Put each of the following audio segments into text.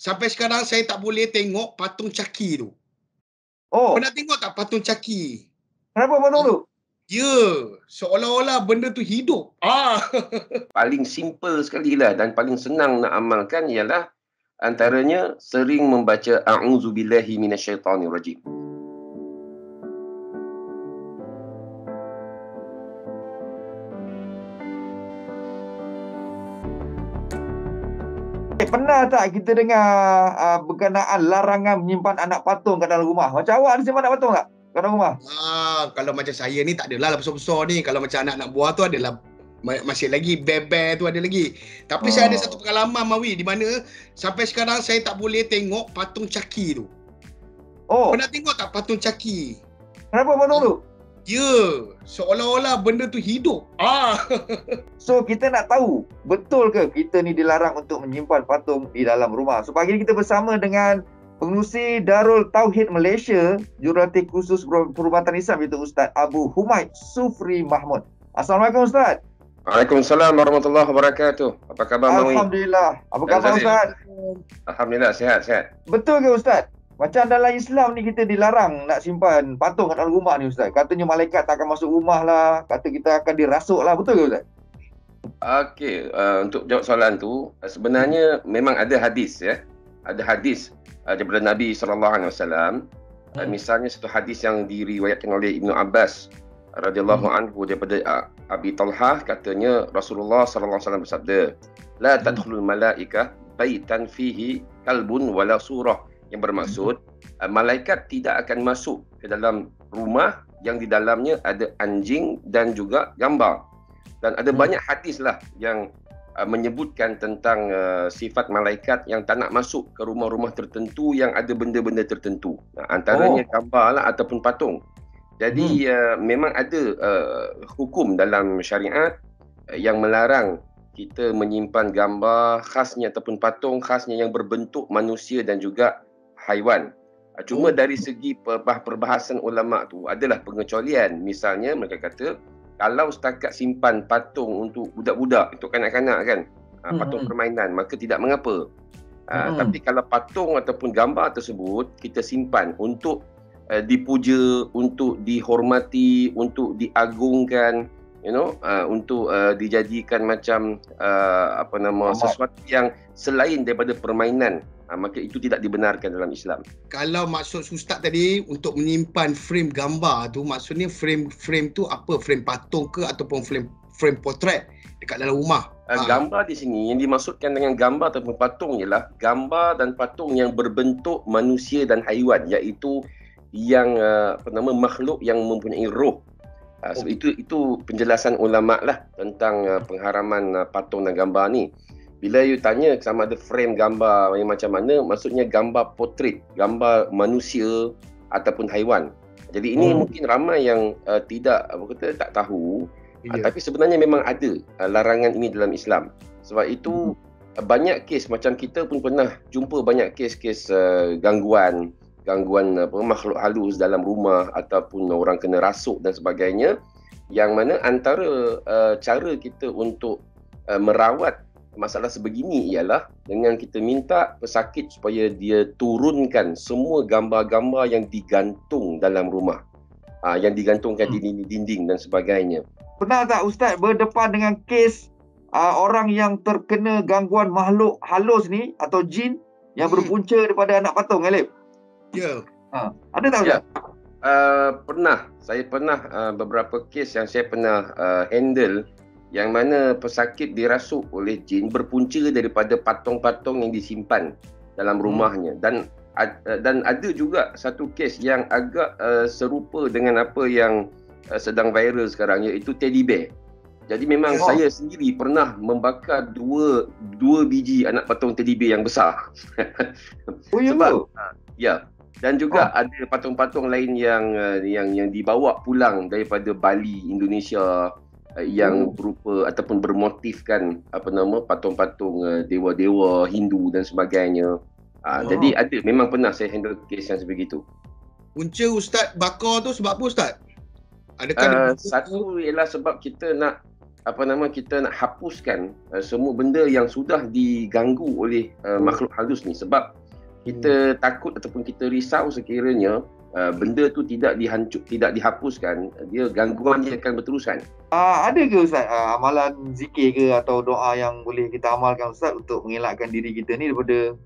sampai sekarang saya tak boleh tengok patung caki tu. Oh, Pernah tengok tak patung caki? kenapa patung tu? Ya, seolah-olah benda tu hidup. Paling simple sekali lah dan paling senang nak amalkan ialah antaranya sering membaca a'udzubillahi minasyaitonirrajim. Pernah tak kita dengar berkenaan larangan menyimpan anak patung kat dalam rumah? Macam awak ada simpan anak patung tak kat dalam rumah? Kalau macam saya ni tak adalah besar-besar ni. Kalau macam anak-anak buah tu adalah masih lagi, bear tu ada lagi. Tapi saya ada satu pengalaman, Mawi, di mana sampai sekarang saya tak boleh tengok patung caki tu. Oh, Pernah tengok tak patung caki? kenapa patung tu? Ya, seolah-olah benda tu hidup. So kita nak tahu betul ke kita ni dilarang untuk menyimpan patung di dalam rumah. So pagi ni kita bersama dengan Pengerusi Darul Tauhid Malaysia, Jurulatih Khusus Perubatan Islam, iaitu Ustaz Abu Humaid Sufri Mahmud. Assalamualaikum Ustaz. Waalaikumsalam warahmatullahi wabarakatuh. Apa khabar, Mawi? Alhamdulillah. Apa khabar Ustaz? Alhamdulillah, sihat. Betul ke Ustaz? Macam dalam Islam ni kita dilarang nak simpan patung kat dalam rumah ni Ustaz. Katanya malaikat tak akan masuk rumah lah. Kata kita akan dirasuk lah. Betul ke Ustaz? Okey, untuk jawab soalan tu, sebenarnya memang ada hadis ya. Ada hadis daripada Nabi SAW. Misalnya satu hadis yang diriwayatkan oleh Ibnu Abbas radhiyallahu anhu daripada Abi Talhah, katanya Rasulullah SAW bersabda, la tadkhulul malaikah baitan fihi kalbun wala surah. Yang bermaksud malaikat tidak akan masuk ke dalam rumah yang di dalamnya ada anjing dan juga gambar. Dan ada banyak hadis lah yang menyebutkan tentang sifat malaikat yang tak nak masuk ke rumah-rumah tertentu yang ada benda-benda tertentu. Antaranya gambar lah ataupun patung. Jadi memang ada hukum dalam syariat yang melarang kita menyimpan gambar khasnya ataupun patung khasnya yang berbentuk manusia dan juga haiwan. Cuma dari segi perbahasan ulama tu adalah pengecualian. Misalnya mereka kata kalau setakat simpan patung untuk budak-budak, untuk kanak-kanak kan, patung permainan, maka tidak mengapa. Tapi kalau patung ataupun gambar tersebut kita simpan untuk dipuja, untuk dihormati, untuk diagungkan, untuk dijadikan macam sesuatu yang selain daripada permainan, maka itu tidak dibenarkan dalam Islam. Kalau maksud Ustaz tadi untuk menyimpan frame gambar tu, maksudnya frame tu apa? Frame patung ke ataupun frame potret dekat dalam rumah? Gambar di sini yang dimaksudkan dengan gambar ataupun patung ialah gambar dan patung yang berbentuk manusia dan haiwan, iaitu yang makhluk yang mempunyai roh. So itu penjelasan ulama lah tentang pengharaman patung dan gambar ni. Bila you tanya sama ada frame gambar yang macam mana, maksudnya gambar potret, gambar manusia ataupun haiwan. Jadi ini mungkin ramai yang tak tahu, tapi sebenarnya memang ada larangan ini dalam Islam. Sebab itu banyak kes macam kita pun pernah jumpa banyak kes-kes gangguan makhluk halus dalam rumah ataupun orang kena rasuk dan sebagainya, yang mana antara cara kita untuk merawat masalah sebegini ialah dengan kita minta pesakit supaya dia turunkan semua gambar-gambar yang digantung dalam rumah, yang digantungkan di dinding dan sebagainya. Pernah tak Ustaz berdepan dengan kes orang yang terkena gangguan makhluk halus ni atau jin yang berpunca daripada anak patung, Alif? Ya. Ada tak Ustaz? Pernah. Saya pernah beberapa kes yang saya pernah handle, yang mana pesakit dirasuk oleh jin berpunca daripada patung-patung yang disimpan dalam rumahnya. Dan ada juga satu kes yang agak serupa dengan apa yang sedang viral sekarang, iaitu teddy bear. Jadi memang saya sendiri pernah membakar dua biji anak patung teddy bear yang besar. Sebab dan juga ada patung-patung lain yang dibawa pulang daripada Bali, Indonesia, yang berupa ataupun bermotifkan patung-patung dewa-dewa Hindu dan sebagainya. Jadi memang pernah saya handle kes yang sebegitu. Punca Ustaz bakar tu sebab apa Ustaz? Adakah satu ialah sebab kita nak kita nak hapuskan semua benda yang sudah diganggu oleh makhluk halus ni, sebab kita takut ataupun kita risau sekiranya benda tu tidak dihapuskan, gangguan dia akan berterusan. Ada ke Ustaz amalan zikir ke atau doa yang boleh kita amalkan Ustaz untuk mengelakkan diri kita ni daripada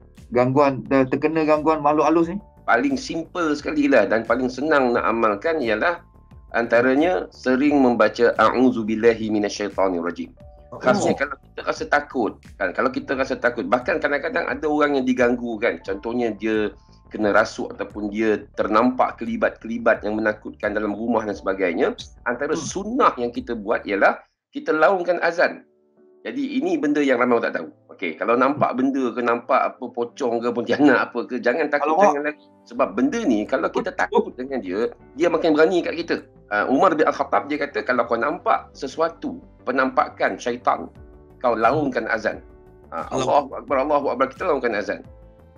terkena gangguan makhluk halus ni? Paling simple sekali lah dan paling senang nak amalkan ialah antaranya sering membaca a'udzubillahi minasyaitonirrajim. Khasnya kalau kita rasa takut kan, bahkan kadang-kadang ada orang yang diganggu kan, contohnya dia kena rasuk ataupun dia ternampak kelibat-kelibat yang menakutkan dalam rumah dan sebagainya, antara sunnah yang kita buat ialah kita laungkan azan. Jadi ini benda yang ramai orang tak tahu. Okey, kalau nampak benda ke, nampak apa pocong ke, pontianak apa ke, jangan takut, jangan lari. Sebab benda ni kalau kita takut dengan dia makin berani kat kita. Umar bin Al-Khattab dia kata, kalau kau nampak sesuatu penampakan syaitan, kau laungkan azan. Allahu Akbar, kita laungkan azan.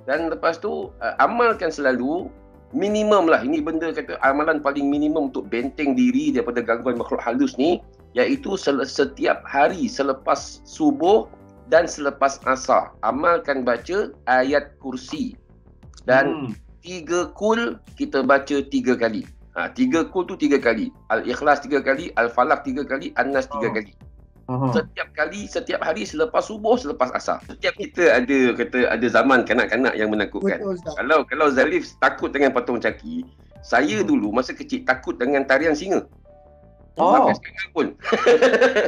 Dan lepas tu amalkan selalu minimum lah, ini benda kata amalan paling minimum untuk benteng diri daripada gangguan makhluk halus ni, iaitu setiap hari selepas subuh dan selepas asar amalkan baca ayat kursi dan 3 kul kita baca 3 kali. 3 kul tu 3 kali, Al-Ikhlas 3 kali, Al-Falaq 3 kali, An-Nas 3 kali. Setiap hari selepas subuh, selepas asar. Setiap kita ada zaman kanak-kanak yang menakutkan. Kalau Zalif takut dengan patung caki, saya dulu masa kecil takut dengan tarian singa. Sampai sekarang pun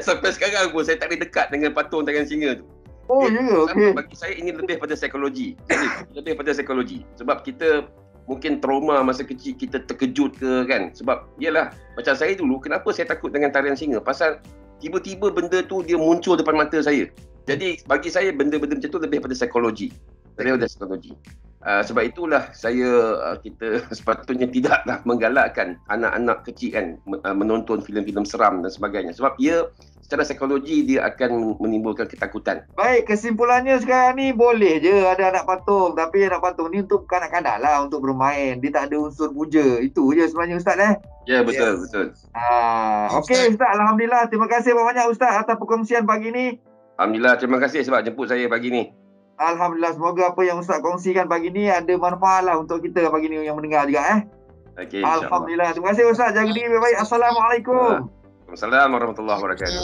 sampai sekarang pun saya tak boleh dekat dengan patung tarian singa tu. Okey. Bagi saya ini lebih pada psikologi. Lebih pada psikologi. Sebab kita mungkin trauma masa kecil, kita terkejut ke kan. Sebab yalah, macam saya dulu, kenapa saya takut dengan tarian singa? Pasal tiba-tiba benda tu dia muncul depan mata saya. Jadi bagi saya benda-benda macam tu lebih pada psikologi. Sebab itulah kita sepatutnya tidaklah menggalakkan anak-anak kecil kan menonton filem-filem seram dan sebagainya, sebab ia secara psikologi dia akan menimbulkan ketakutan. Baik, kesimpulannya sekarang ni boleh je ada anak patung, tapi anak patung ni untuk kanak-kanak lah, untuk bermain, dia tak ada unsur puja. Itu je sebenarnya Ustaz Ya, betul. Okey Ustaz, alhamdulillah, terima kasih banyak Ustaz atas perkongsian pagi ni. Alhamdulillah, terima kasih sebab jemput saya pagi ni. Alhamdulillah, semoga apa yang Ustaz kongsikan pagi ni ada manfaat lah untuk kita pagi ni yang mendengar juga Okey, Alhamdulillah. Terima kasih Ustaz, jaga diri baik-baik. Assalamualaikum. Waalaikumsalam warahmatullahi wabarakatuh.